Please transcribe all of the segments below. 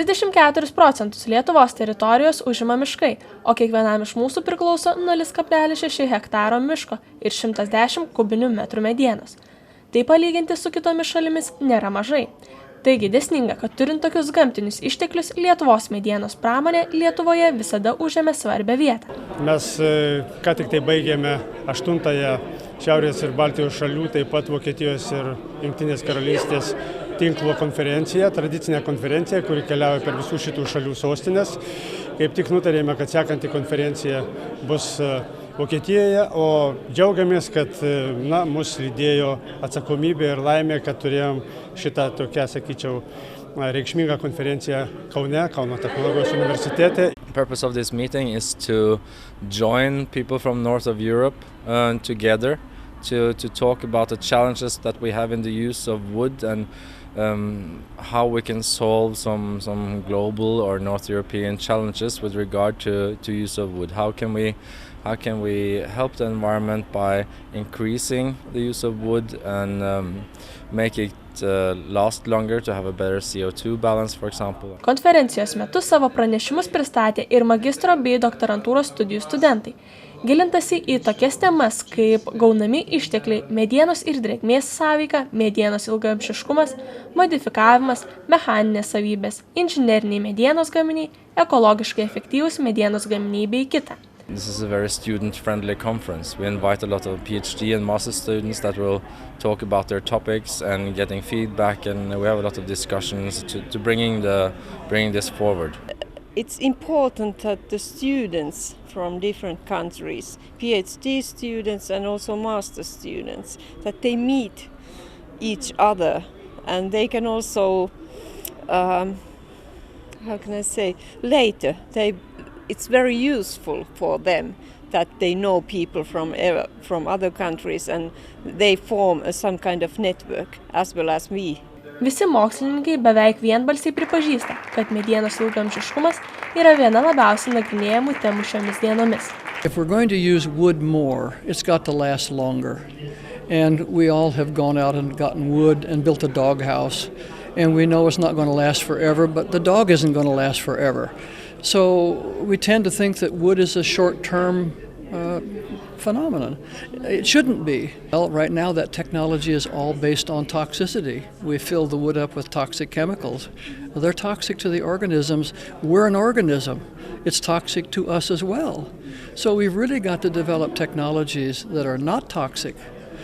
34% Lietuvos teritorijos užima miškai, o kiekvienam iš mūsų priklauso 0,6 hektaro miško ir 110 kubinių metrų medienos. Tai palyginti su kitomis šalimis nėra mažai. Taigi dėsninga, kad turint tokius gamtinius išteklius, Lietuvos medienos pramonė Lietuvoje visada užėmė svarbią vietą. Mes ką tik tai baigėme 8-ąją Šiaurės ir Baltijos šalių, taip pat Vokietijos ir Jungtinės karalystės tinklo konferenciją, tradicinę konferenciją, kuri keliauja per visų šitų šalių sostinės. Kaip tik nutarėme, kad sekanti konferencija bus Vokietijoje, o džiaugiamės, kad mus lydėjo atsakomybė ir laimė, kad turėjom šitą tokią, sakyčiau, reikšmingą konferenciją Kaune, Kauno technologijos universitete. The purpose of this meeting is to join people from north of Europe together to talk about the challenges that we have in the use of wood and how we can solve some global or North European challenges with regard to use of wood. How can we help the environment by increasing the use of wood and make it last longer, to have a better CO2 balance, for example. Konferencijos metu savo pranešimus pristatė ir magistro bei doktorantūros studijų studentai. Gilintasi į tokias temas kaip gaunami ištekliai, medienos ir drėgmės sąveika, medienos ilgaamžiškumas, modifikavimas, mechaninės savybės, inžineriniai medienos gaminiai, ekologiškai efektyvūs medienos gaminiai bei kita. This is a very student-friendly conference. We invite a lot of PhD and master students that will talk about their topics and getting feedback, and we have a lot of discussions to bringing this forward. It's important that the students from different countries, PhD students and also master students, that they meet each other and they can also, later, it's very useful for them that they know people from other countries and they form some kind of network as well as we. Visi mokslininkai beveik vienbalsiai pripažįsta, kad medienos ilgaamžiškumas yra viena labiausiai nagrinėjamų temų šiomis dienomis. If we're going to use wood more, it's got to last longer. And we all have gone out and gotten wood and built a doghouse. And we know it's not going to last forever, but the dog isn't going to last forever. So we tend to think that wood is a short-term phenomenon. It shouldn't be. Well, right now that technology is all based on toxicity. We fill the wood up with toxic chemicals. They're toxic to the organisms. We're an organism. It's toxic to us as well. So we've really got to develop technologies that are not toxic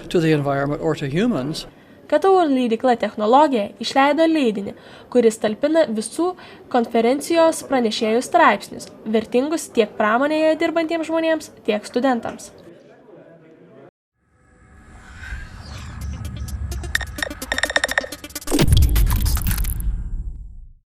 to the environment or to humans. KTU leidykla Technologija išleido leidinį, kuris talpina visų konferencijos pranešėjų straipsnius, vertingus tiek pramonėje dirbantiems žmonėms, tiek studentams.